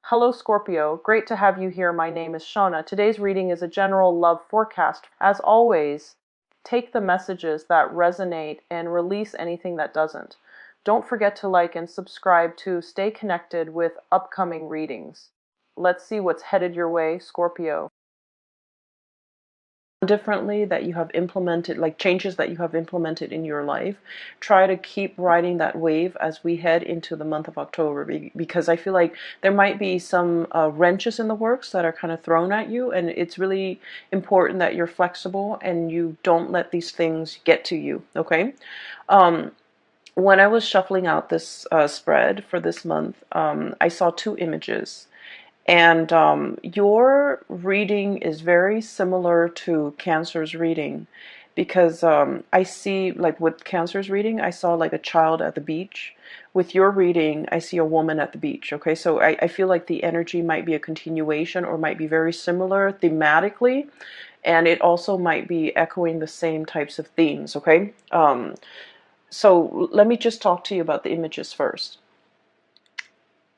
Hello Scorpio, great to have you here. My name is Shauna. Today's reading is a general love forecast. As always, take the messages that resonate and release anything that doesn't. Don't forget to like and subscribe to stay connected with upcoming readings. Let's see what's headed your way, Scorpio. Differently that you have implemented, like changes that you have implemented in your life, try to keep riding that wave as we head into the month of October, because I feel like there might be some wrenches in the works that are kind of thrown at you, and it's really important that you're flexible and you don't let these things get to you. Okay. When I was shuffling out this spread for this month, I saw two images. And your reading is very similar to Cancer's reading, because I see, like with Cancer's reading, I saw like a child at the beach. With your reading, I see a woman at the beach. Okay, so I feel like the energy might be a continuation or might be very similar thematically, and it also might be echoing the same types of themes. Okay, so let me just talk to you about the images first.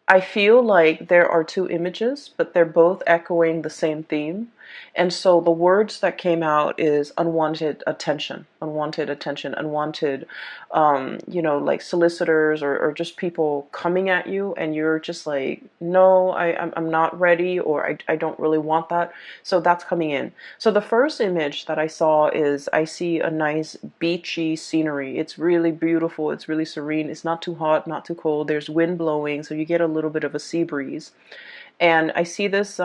I feel like there are two images, but they're both echoing the same theme. And so the words that came out is unwanted attention, unwanted, like solicitors or just people coming at you, and you're just like, no, I'm not ready, or I don't really want that. So that's coming in. So the first image that I saw is I see a nice beachy scenery. It's really beautiful. It's really serene. It's not too hot, not too cold. There's wind blowing, so you get a little bit of a sea breeze. And I see this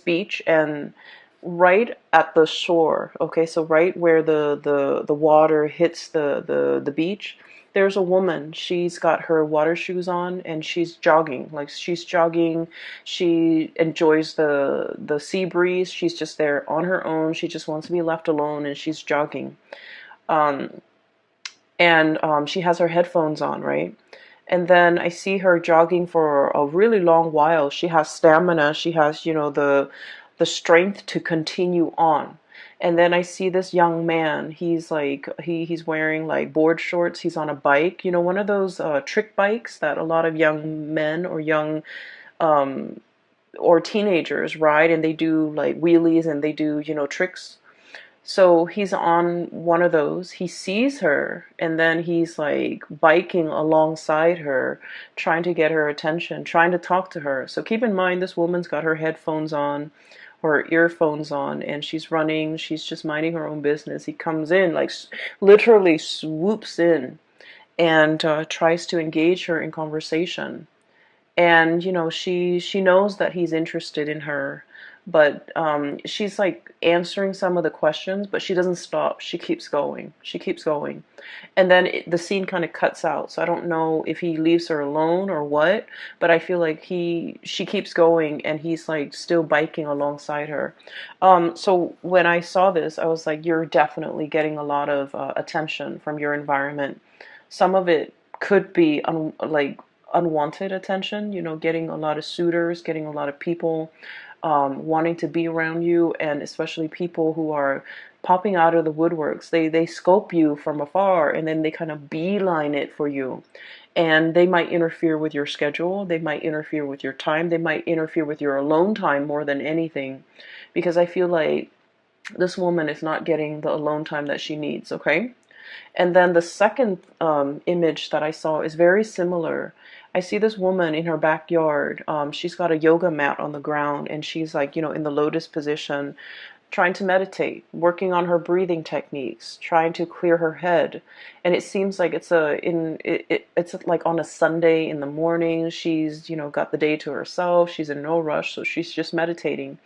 beach, and right at the shore, okay, so right where the water hits the beach, there's a woman. She's got her water shoes on and she's jogging. Like she's jogging. She enjoys the sea breeze. She's just there on her own. She just wants to be left alone, and she's jogging. Um, and she has her headphones on, right? And then I see her jogging for a really long while. She has stamina. She has, the strength to continue on. And then I see this young man. He's like he's wearing like board shorts. He's on a bike, one of those trick bikes that a lot of young men or young um, or teenagers ride, and they do like wheelies and they do, tricks. So he's on one of those. He sees her, and then he's like biking alongside her, trying to get her attention, trying to talk to her. So keep in mind, this woman's got her headphones on, or earphones on, and she's running. She's just minding her own business. He comes in, like literally swoops in, and tries to engage her in conversation. And she knows that he's interested in her, but she's like answering some of the questions, but she doesn't stop. She keeps going, and then the scene kind of cuts out. So I don't know if he leaves her alone or what, but I feel like she keeps going, and he's like still biking alongside her. So when I saw this, I was like, you're definitely getting a lot of attention from your environment. Some of it could be like unwanted attention, getting a lot of suitors, getting a lot of people wanting to be around you, and especially people who are popping out of the woodworks. They scope you from afar, and then they kind of beeline it for you. And they might interfere with your schedule. They might interfere with your time. They might interfere with your alone time more than anything, because I feel like this woman is not getting the alone time that she needs, okay? And then the second image that I saw is very similar. I see this woman in her backyard. She's got a yoga mat on the ground, and she's like, in the lotus position, trying to meditate, working on her breathing techniques, trying to clear her head. And it seems like it's like on a Sunday in the morning. She's, got the day to herself. She's in no rush, so she's just meditating.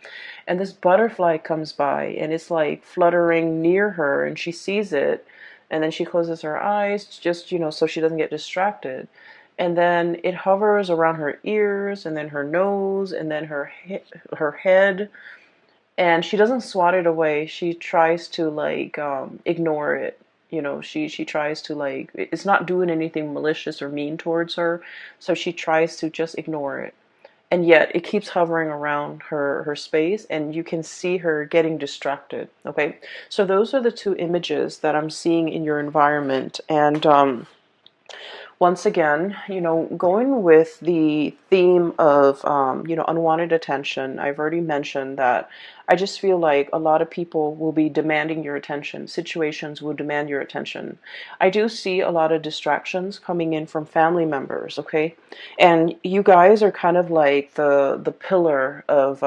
And this butterfly comes by, and it's like fluttering near her, and she sees it. And then she closes her eyes, just, so she doesn't get distracted. And then it hovers around her ears, and then her nose, and then her head. And she doesn't swat it away. She tries to like ignore it. She tries to like, it's not doing anything malicious or mean towards her. So she tries to just ignore it. And yet it keeps hovering around her space, and you can see her getting distracted. Okay, so those are the two images that I'm seeing in your environment. And once again, going with the theme of, unwanted attention, I've already mentioned that I just feel like a lot of people will be demanding your attention. Situations will demand your attention. I do see a lot of distractions coming in from family members, okay? And you guys are kind of like the pillar of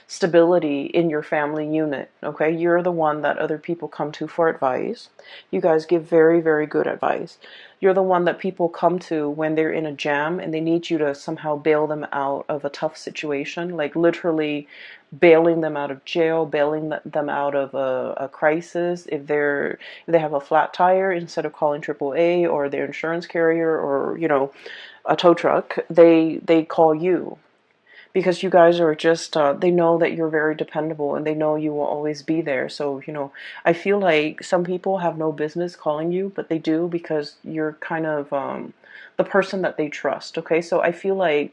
stability in your family unit, okay? You're the one that other people come to for advice. You guys give very, very good advice. You're the one that people come to when they're in a jam and they need you to somehow bail them out of a tough situation, like literally bailing them out of jail, bailing them out of a crisis. If they have a flat tire, instead of calling AAA or their insurance carrier or a tow truck, they call you, because you guys are just they know that you're very dependable and they know you will always be there. So I feel like some people have no business calling you, but they do, because you're kind of the person that they trust. Okay, so I feel like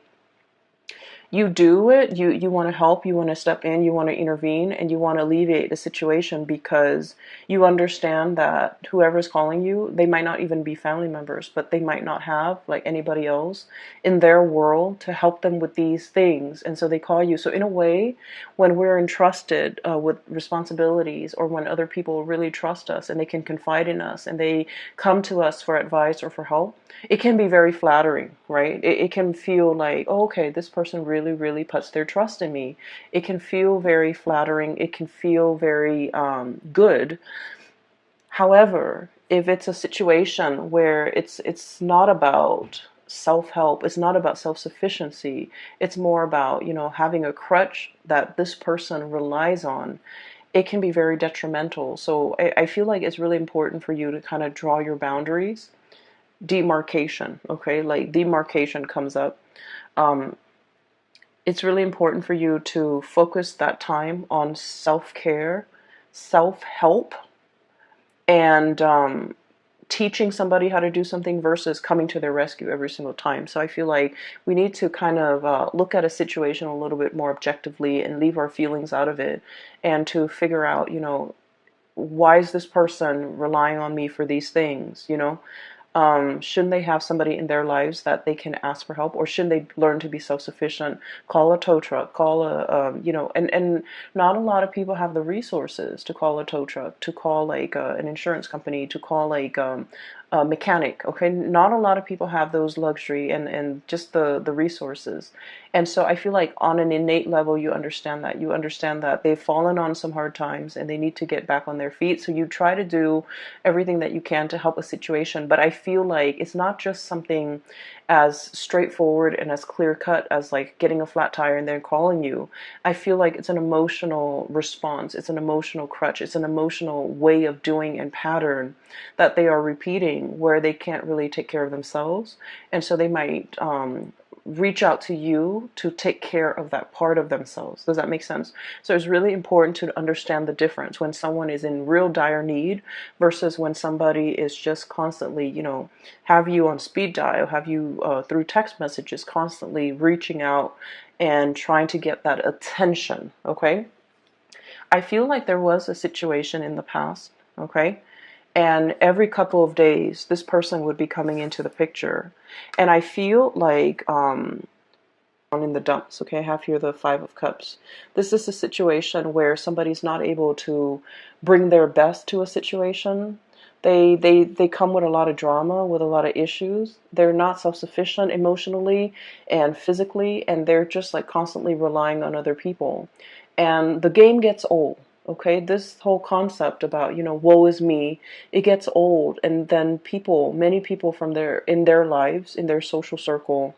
you do it, you want to help, you want to step in, you want to intervene, and you want to alleviate the situation, because you understand that whoever's calling you, they might not even be family members, but they might not have like anybody else in their world to help them with these things, and so they call you. So in a way, when we're entrusted with responsibilities, or when other people really trust us and they can confide in us and they come to us for advice or for help, it can be very flattering, right? It can feel like, oh, okay, this person really, really puts their trust in me. It can feel very flattering. It can feel very good. However, if it's a situation where it's not about self-help, it's not about self-sufficiency, it's more about, having a crutch that this person relies on, it can be very detrimental. So I feel like it's really important for you to kind of draw your boundaries. Demarcation, okay? Like demarcation comes up. It's really important for you to focus that time on self-care, self-help, and teaching somebody how to do something versus coming to their rescue every single time. So I feel like we need to kind of look at a situation a little bit more objectively and leave our feelings out of it, and to figure out, why is this person relying on me for these things, shouldn't they have somebody in their lives that they can ask for help, or shouldn't they learn to be self-sufficient? Call a tow truck, call and not a lot of people have the resources to call a tow truck, to call like an insurance company, to call like a mechanic. Okay, not a lot of people have those luxury and just the resources. And so I feel like on an innate level, you understand that they've fallen on some hard times and they need to get back on their feet. So you try to do everything that you can to help a situation. But I feel like it's not just something as straightforward and as clear cut as like getting a flat tire and then calling you. I feel like it's an emotional response. It's an emotional crutch. It's an emotional way of doing and pattern that they are repeating, where they can't really take care of themselves. And so they might reach out to you to take care of that part of themselves. Does that make sense? So it's really important to understand the difference when someone is in real dire need versus when somebody is just constantly, have you on speed dial, have you through text messages, constantly reaching out and trying to get that attention. Okay, I feel like there was a situation in the past, okay, and every couple of days this person would be coming into the picture, and I feel like in the dumps. Okay, I have here the Five of Cups. This is a situation where somebody's not able to bring their best to a situation. They come with a lot of drama, with a lot of issues. They're not self-sufficient emotionally and physically, and they're just like constantly relying on other people. And the game gets old. Okay, this whole concept about, woe is me, it gets old. And then many people in their lives, in their social circle,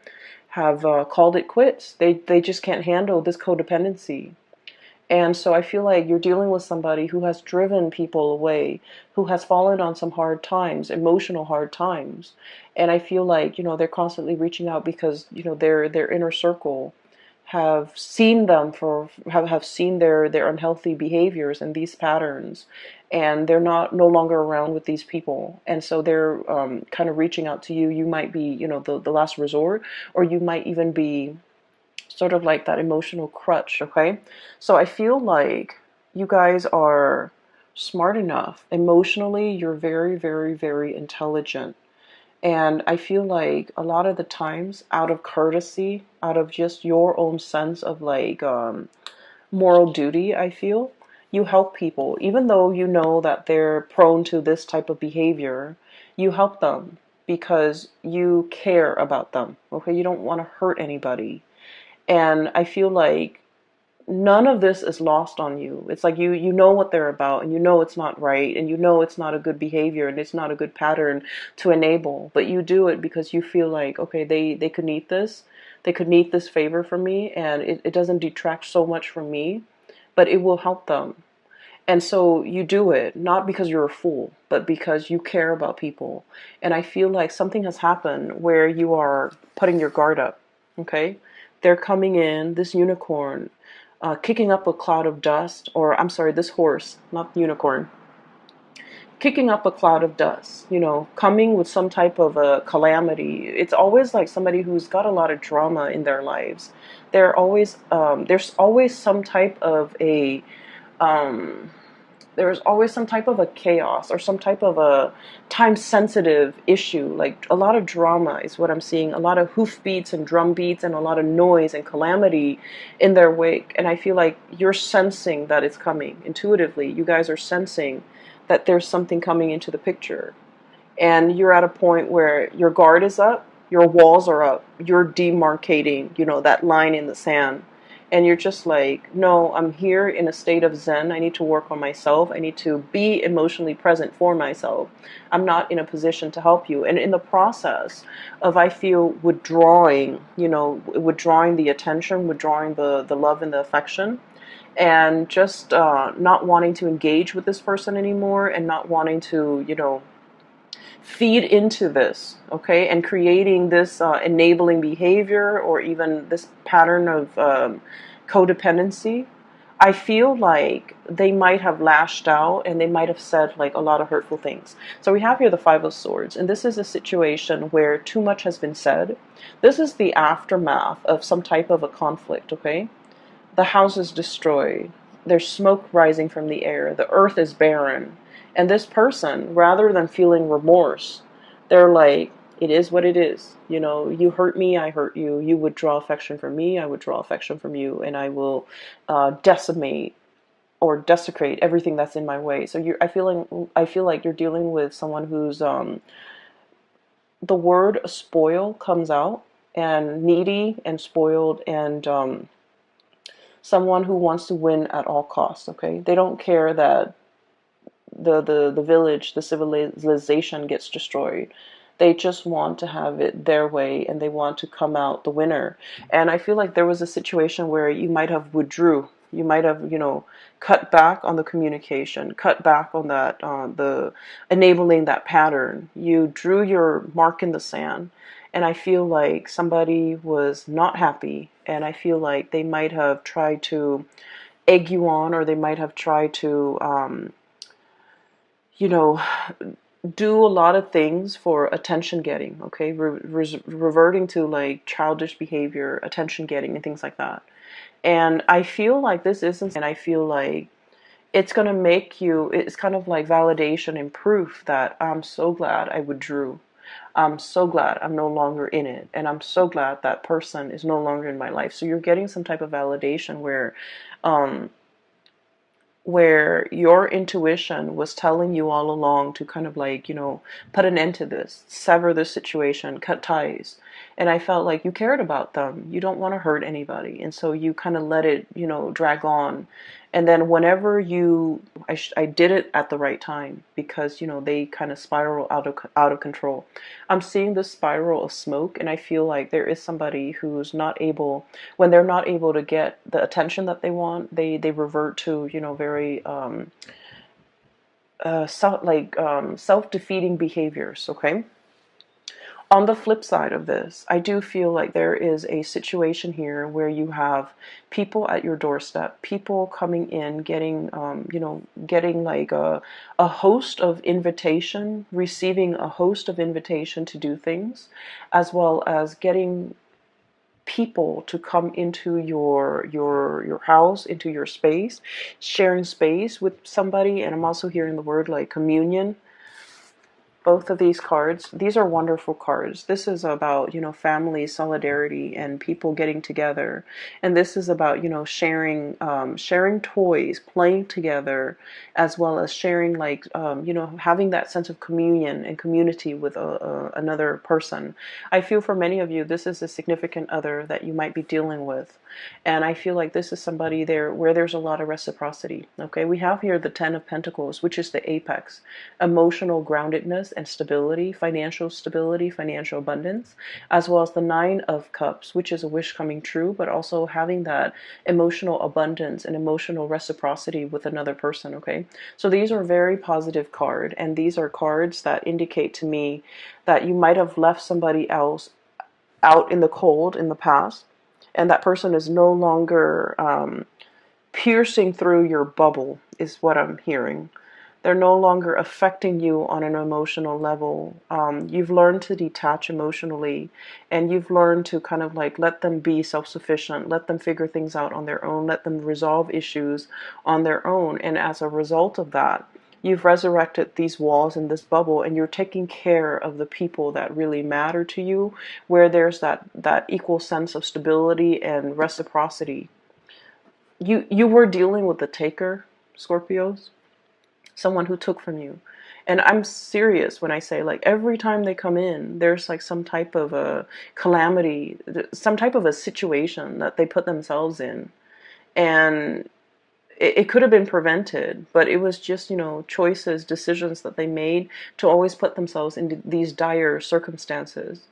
have called it quits. They just can't handle this codependency. And so I feel like you're dealing with somebody who has driven people away, who has fallen on some hard times, emotional hard times. And I feel like, they're constantly reaching out because, their inner circle have seen them have seen their unhealthy behaviors and these patterns, and they're no longer around with these people, and so they're kind of reaching out to you. You might be, the last resort, or you might even be sort of like that emotional crutch. Okay, so I feel like you guys are smart enough emotionally. You're very, very, very intelligent, And I feel like a lot of the times, out of courtesy, out of just your own sense of like moral duty, I feel, you help people. Even though you know that they're prone to this type of behavior, you help them because you care about them. Okay, you don't want to hurt anybody. And I feel like none of this is lost on you. It's like you know what they're about, and you know it's not right, and you know it's not a good behavior, and it's not a good pattern to enable, but you do it because you feel like, okay, they could need this. They could need this favor from me, and it doesn't detract so much from me, but it will help them. And so you do it not because you're a fool, but because you care about people. And I feel like something has happened where you are putting your guard up. Okay, they're coming in, this unicorn, kicking up a cloud of dust, or I'm sorry, this horse, not unicorn, kicking up a cloud of dust, coming with some type of a calamity. It's always like somebody who's got a lot of drama in their lives. There's always some type of a um, there's always some type of a chaos or some type of a time sensitive issue. Like a lot of drama is what I'm seeing, a lot of hoof beats and drum beats and a lot of noise and calamity in their wake. And I feel like you're sensing that it's coming intuitively. You guys are sensing that there's something coming into the picture, and you're at a point where your guard is up, your walls are up, you're demarcating, that line in the sand. And you're just like, no, I'm here in a state of Zen. I need to work on myself. I need to be emotionally present for myself. I'm not in a position to help you. And in the process of, I feel, withdrawing the attention, withdrawing the love and the affection, and just not wanting to engage with this person anymore, and not wanting to, feed into this, okay, and creating this enabling behavior or even this pattern of codependency. I feel like they might have lashed out and they might have said like a lot of hurtful things. So we have here the Five of Swords, and this is a situation where too much has been said. This is the aftermath of some type of a conflict, okay? The house is destroyed. There's smoke rising from the air. The earth is barren. And this person, rather than feeling remorse, they're like, it is what it is. You hurt me, I hurt you. You withdraw affection from me, I withdraw affection from you. And I will decimate or desecrate everything that's in my way. So I feel like you're dealing with someone who's, the word spoil comes out, and needy and spoiled, and someone who wants to win at all costs, okay? They don't care that the village, the civilization gets destroyed. They just want to have it their way, and they want to come out the winner. And I feel like there was a situation where you might have withdrew. You might have, cut back on the communication, cut back on that, the enabling that pattern. You drew your mark in the sand. And I feel like somebody was not happy, and I feel like they might have tried to egg you on, or they might have tried to, you know, do a lot of things for attention getting, okay? Reverting to like childish behavior, attention getting, and things like that. And I feel like this isn't, and I feel like it's going to make you, it's kind of like validation and proof that I'm so glad I withdrew. I'm so glad I'm no longer in it. And I'm so glad that person is no longer in my life. So you're getting some type of validation um, where your intuition was telling you all along to kind of like, put an end to this, sever this situation, cut ties. And I felt like you cared about them. You don't want to hurt anybody. And so you kind of let it, drag on. And then whenever I did it at the right time, because, they kind of spiral out of control. I'm seeing this spiral of smoke, and I feel like there is somebody who's not able, when they're not able to get the attention that they want, they revert to, very self-defeating behaviors, okay? On the flip side of this, I do feel like there is a situation here where you have people at your doorstep, people coming in, getting like a host of invitation, receiving a host of invitation to do things, as well as getting people to come into your house, into your space, sharing space with somebody. And I'm also hearing the word like communion. Both of these cards, these are wonderful cards. This is about, family, solidarity, and people getting together. And this is about, sharing toys, playing together, as well as sharing, like, having that sense of communion and community with another person. I feel for many of you, this is a significant other that you might be dealing with. And I feel like this is somebody there where there's a lot of reciprocity. Okay, we have here the Ten of Pentacles, which is the apex, emotional groundedness and stability, financial abundance, as well as the Nine of Cups, which is a wish coming true, but also having that emotional abundance and emotional reciprocity with another person. Okay, so these are very positive cards, and these are cards that indicate to me that you might have left somebody else out in the cold in the past, and that person is no longer piercing through your bubble, is what I'm hearing. They're no longer affecting you on an emotional level. You've learned to detach emotionally, and you've learned to kind of like let them be self-sufficient, let them figure things out on their own, let them resolve issues on their own. And as a result of that, you've resurrected these walls in this bubble, and you're taking care of the people that really matter to you, where there's that equal sense of stability and reciprocity. You were dealing with the taker, Scorpios, someone who took from you. And I'm serious when I say, like, every time they come in, there's like some type of a calamity, some type of a situation that they put themselves in. And it could have been prevented, but it was just, choices, decisions that they made to always put themselves into these dire circumstances.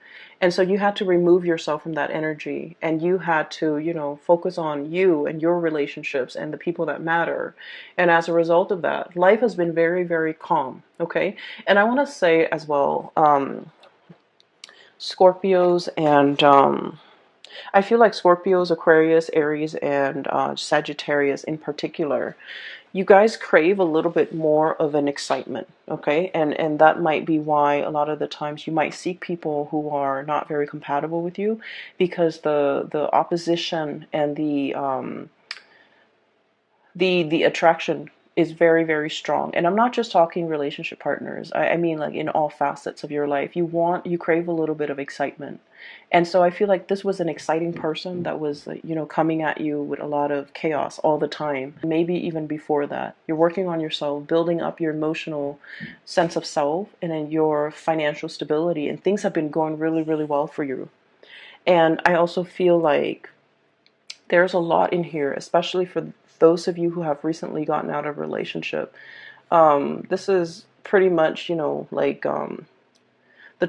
And so you had to remove yourself from that energy, and you had to, focus on you and your relationships and the people that matter. And as a result of that, life has been very, very calm. Okay. And I want to say as well, Scorpios and, I feel like Scorpios, Aquarius, Aries, and Sagittarius in particular, you guys crave a little bit more of an excitement, okay? And that might be why a lot of the times you might seek people who are not very compatible with you, because the opposition and the attraction is very, very strong. And I'm not just talking relationship partners. I mean, like, in all facets of your life, you crave a little bit of excitement. And so I feel like this was an exciting person that was, coming at you with a lot of chaos all the time. Maybe even before that, you're working on yourself, building up your emotional sense of self and then your financial stability, and things have been going really, really well for you. And I also feel like there's a lot in here, especially for those of you who have recently gotten out of a relationship. This is pretty much, the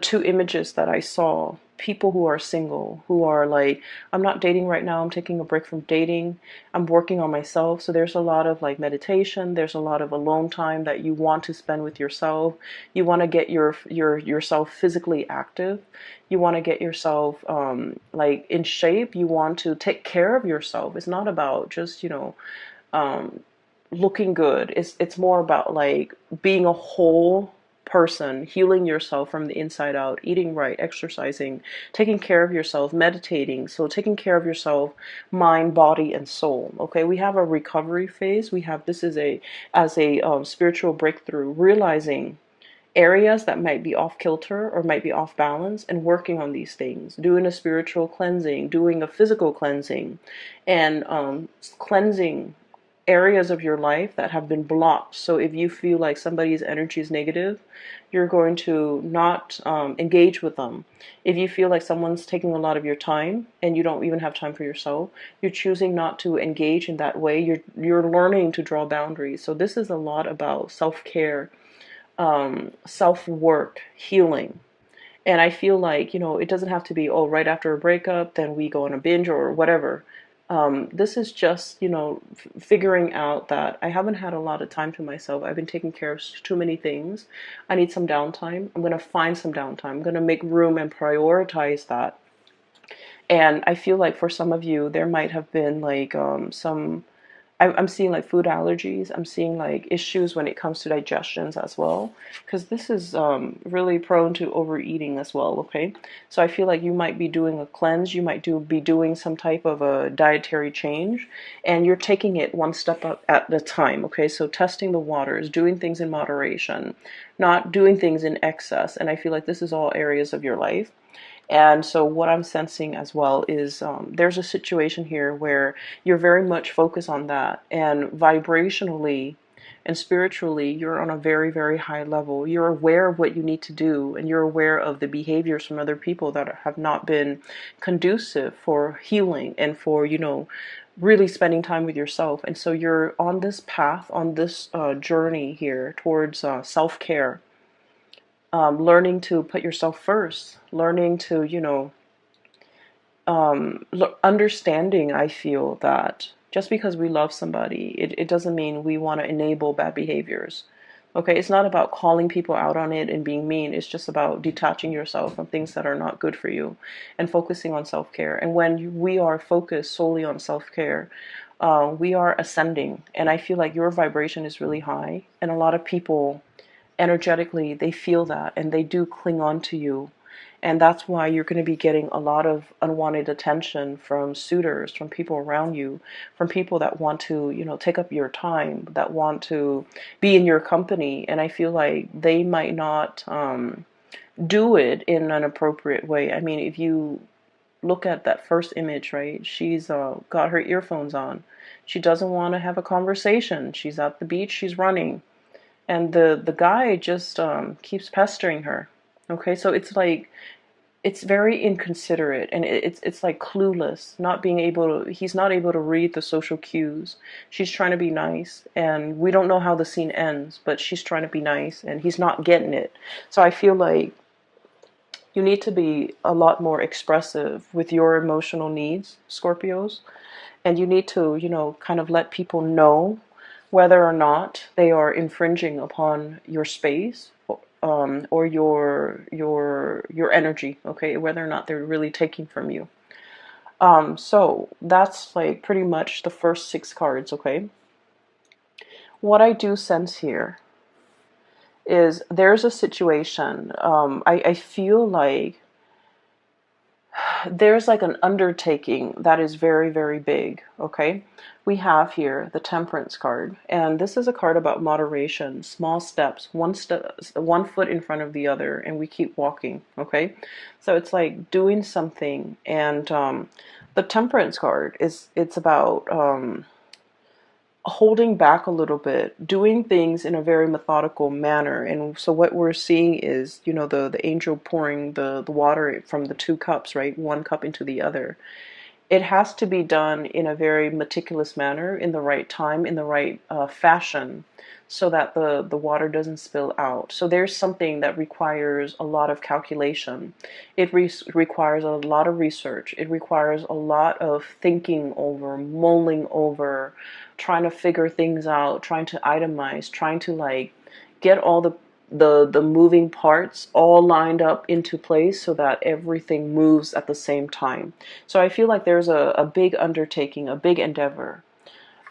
two images that I saw. People who are single, who are like, I'm not dating right now, I'm taking a break from dating, I'm working on myself. So there's a lot of like meditation, there's a lot of alone time that you want to spend with yourself. You want to get yourself physically active. You want to get yourself like in shape. You want to take care of yourself. It's not about just, looking good. It's more about like being a whole person, healing yourself from the inside out, eating right, exercising, taking care of yourself, meditating. So taking care of yourself, mind, body, and soul. Okay, we have a recovery phase. We have this is as a spiritual breakthrough, realizing areas that might be off kilter or might be off balance, and working on these things, doing a spiritual cleansing, doing a physical cleansing, and cleansing areas of your life that have been blocked. So if you feel like somebody's energy is negative, you're going to not engage with them. If you feel like someone's taking a lot of your time and you don't even have time for yourself, you're choosing not to engage in that way. You're learning to draw boundaries. So this is a lot about self-care, self-work, healing. And I feel like, it doesn't have to be, oh, right after a breakup, then we go on a binge or whatever. This is just, figuring out that I haven't had a lot of time to myself. I've been taking care of too many things. I need some downtime. I'm going to find some downtime. I'm going to make room and prioritize that. And I feel like for some of you, there might have been like some I'm seeing like food allergies. I'm seeing like issues when it comes to digestions as well, because this is really prone to overeating as well. Okay, so I feel like you might be doing a cleanse. You might be doing some type of a dietary change, and you're taking it one step up at a time. Okay, so testing the waters, doing things in moderation, not doing things in excess. And I feel like this is all areas of your life. And so, what I'm sensing as well is there's a situation here where you're very much focused on that, and vibrationally and spiritually, you're on a very, very high level. You're aware of what you need to do, and you're aware of the behaviors from other people that have not been conducive for healing and for, really spending time with yourself. And so, you're on this path, on this journey here towards self care, learning to put yourself first, learning to, understanding, I feel that just because we love somebody, it doesn't mean we want to enable bad behaviors. Okay, it's not about calling people out on it and being mean. It's just about detaching yourself from things that are not good for you and focusing on self-care. And when we are focused solely on self-care, we are ascending. And I feel like your vibration is really high. And a lot of people energetically, they feel that and they do cling on to you. And that's why you're going to be getting a lot of unwanted attention from suitors, from people around you, from people that want to, take up your time, that want to be in your company. And I feel like they might not do it in an appropriate way. I mean, if you look at that first image, right? She's got her earphones on. She doesn't want to have a conversation. She's at the beach. She's running. And the guy just keeps pestering her. Okay, so it's like it's very inconsiderate, and it's like clueless, not being able to. He's not able to read the social cues. She's trying to be nice, and we don't know how the scene ends, but she's trying to be nice, and he's not getting it. So I feel like you need to be a lot more expressive with your emotional needs, Scorpios, and you need to, kind of let people know whether or not they are infringing upon your space, or your energy, okay, whether or not they're really taking from you. So that's like pretty much the first 6 cards, okay. What I do sense here is there's a situation. I feel like there's like an undertaking that is very, very big, okay? We have here the Temperance card, and this is a card about moderation, small steps, one foot in front of the other, and we keep walking, okay? So it's like doing something, and the Temperance card it's about holding back a little bit, doing things in a very methodical manner. And so what we're seeing is, the angel pouring the water from the 2 cups, right? 1 cup into the other. It has to be done in a very meticulous manner, in the right time, in the right fashion, so that the water doesn't spill out. So there's something that requires a lot of calculation. It requires a lot of research. It requires a lot of thinking over, mulling over, trying to figure things out, trying to itemize, trying to like get all the moving parts all lined up into place so that everything moves at the same time. So I feel like there's a big undertaking, a big endeavor.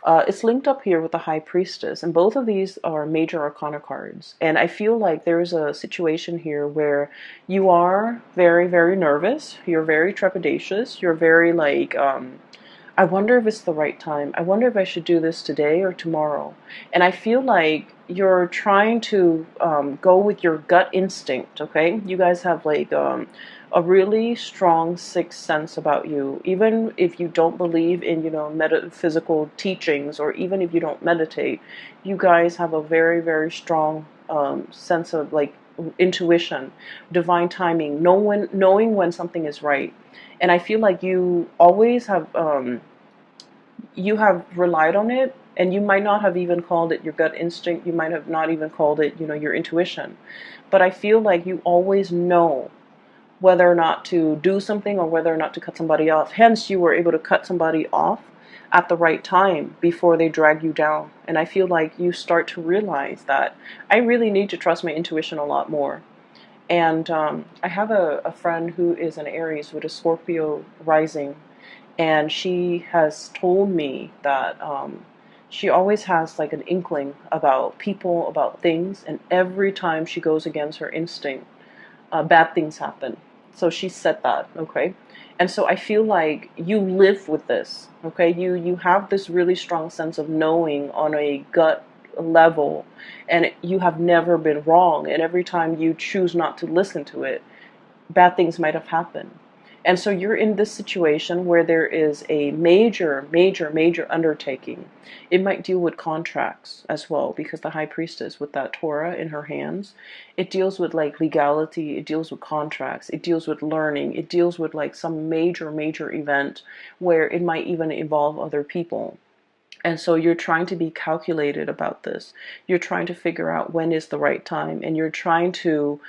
It's linked up here with the High Priestess, and both of these are major arcana cards. And I feel like there's a situation here where you are very, very nervous, you're very trepidatious, you're very like, I wonder if it's the right time. I wonder if I should do this today or tomorrow. And I feel like you're trying to go with your gut instinct, okay? You guys have like a really strong sixth sense about you. Even if you don't believe in, metaphysical teachings, or even if you don't meditate, you guys have a very, very strong sense of like intuition, divine timing, knowing when something is right. And I feel like you always have you have relied on it, and you might not have even called it your gut instinct. You might have not even called it, your intuition. But I feel like you always know whether or not to do something or whether or not to cut somebody off. Hence, you were able to cut somebody off at the right time before they drag you down. And I feel like you start to realize that I really need to trust my intuition a lot more. And I have a friend who is an Aries with a Scorpio rising, and she has told me that She always has like an inkling about people, about things, and every time she goes against her instinct, bad things happen. So she said that, okay? And so I feel like you live with this, okay? You have this really strong sense of knowing on a gut level, and you have never been wrong. And every time you choose not to listen to it, bad things might have happened. And so you're in this situation where there is a major, major, major undertaking. It might deal with contracts as well, because the high priestess with that Torah in her hands, it deals with like legality, it deals with contracts, it deals with learning, it deals with like some major, major event where it might even involve other people. And so you're trying to be calculated about this. You're trying to figure out when is the right time, and you're trying to,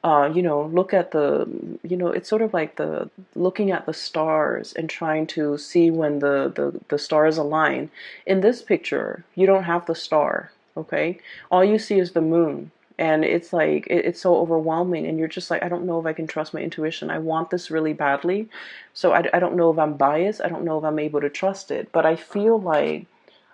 look at the, it's sort of like the looking at the stars and trying to see when the stars align. In this picture, you don't have the star, okay? All you see is the moon. And it's like, it's so overwhelming. And you're just like, I don't know if I can trust my intuition. I want this really badly. So I don't know if I'm biased. I don't know if I'm able to trust it. But I feel like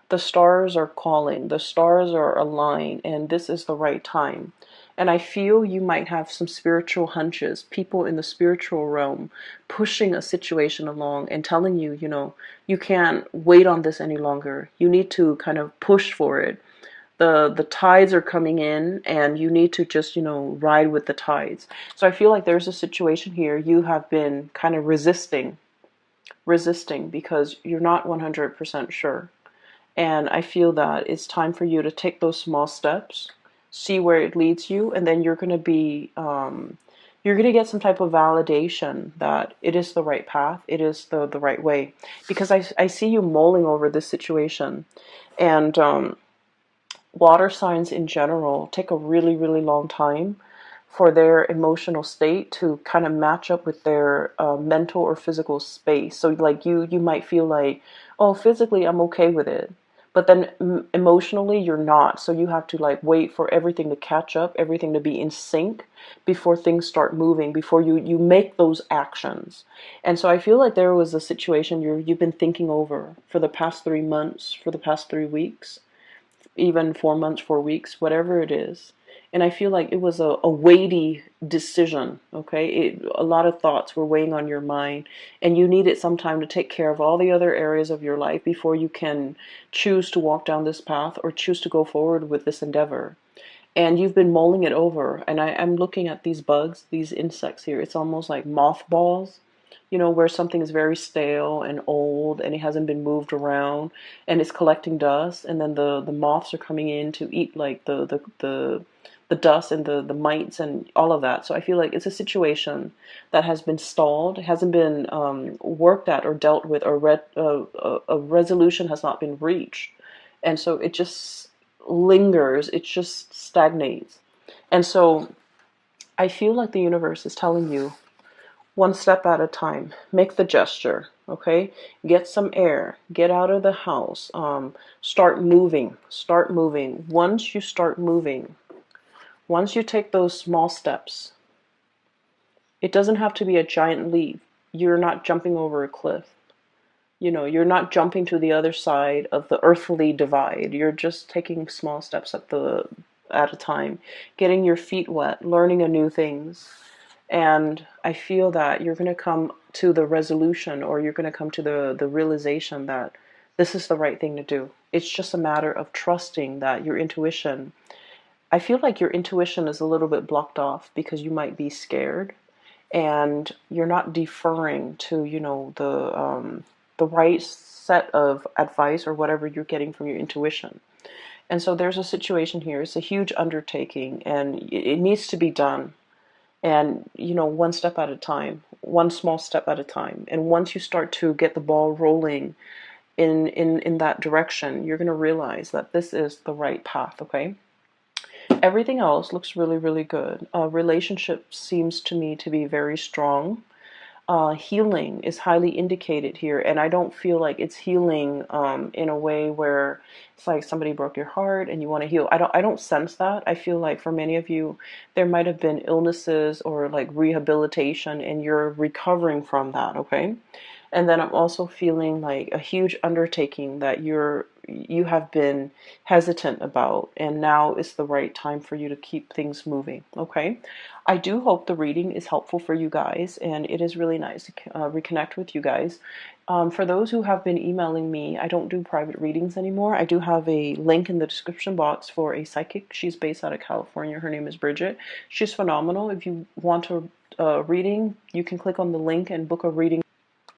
the stars are calling, the stars are aligned, and this is the right time. And I feel you might have some spiritual hunches, people in the spiritual realm pushing a situation along and telling you, you can't wait on this any longer. You need to kind of push for it. The tides are coming in, and you need to just, ride with the tides. So I feel like there's a situation here you have been kind of resisting because you're not 100% sure. And I feel that it's time for you to take those small steps, see where it leads you, and then you're going to get some type of validation that it is the right path, it is the right way. Because I see you mulling over this situation. And water signs in general take a really, really long time for their emotional state to kind of match up with their mental or physical space. So like you might feel like, oh, physically I'm okay with it, but then emotionally you're not. So you have to like wait for everything to catch up, everything to be in sync before things start moving, before you make those actions. And so I feel like there was a situation you've been thinking over for the past 3 months, for the past 3 weeks, even 4 months, 4 weeks, whatever it is. And I feel like it was a weighty decision, okay? A lot of thoughts were weighing on your mind, and you needed some time to take care of all the other areas of your life before you can choose to walk down this path or choose to go forward with this endeavor. And you've been mulling it over, and I'm looking at these bugs, these insects here. It's almost like mothballs, where something is very stale and old and it hasn't been moved around and it's collecting dust, and then the moths are coming in to eat like the dust and the mites and all of that. So I feel like it's a situation that has been stalled, hasn't been worked at or dealt with, or a resolution has not been reached. And so it just lingers, it just stagnates. And so I feel like the universe is telling you, one step at a time. Make the gesture, okay? Get some air. Get out of the house. Start moving. Start moving. Once you start moving, once you take those small steps, it doesn't have to be a giant leap. You're not jumping over a cliff. You're not jumping to the other side of the earthly divide. You're just taking small steps at a time, getting your feet wet, learning a new things. And I feel that you're going to come to the resolution, or you're going to come to the realization that this is the right thing to do. It's just a matter of trusting that your intuition, I feel like your intuition is a little bit blocked off because you might be scared, and you're not deferring to, the right set of advice or whatever you're getting from your intuition. And so there's a situation here. It's a huge undertaking, and it needs to be done. And one step at a time, one small step at a time. And once you start to get the ball rolling in that direction, you're going to realize that this is the right path. Okay, everything else looks really, really good. Relationship seems to me to be very strong. Healing is highly indicated here, and I don't feel like it's healing in a way where it's like somebody broke your heart and you want to heal. I don't sense that. I feel like for many of you, there might have been illnesses or like rehabilitation, and you're recovering from that, okay? And then I'm also feeling like a huge undertaking that you have been hesitant about, and now is the right time for you to keep things moving. Okay, I do hope the reading is helpful for you guys, and it is really nice to reconnect with you guys. For those who have been emailing me, I don't do private readings anymore. I do have a link in the description box for a psychic. She's based out of California. Her name is Bridget. She's phenomenal. If you want a reading, you can click on the link and book a reading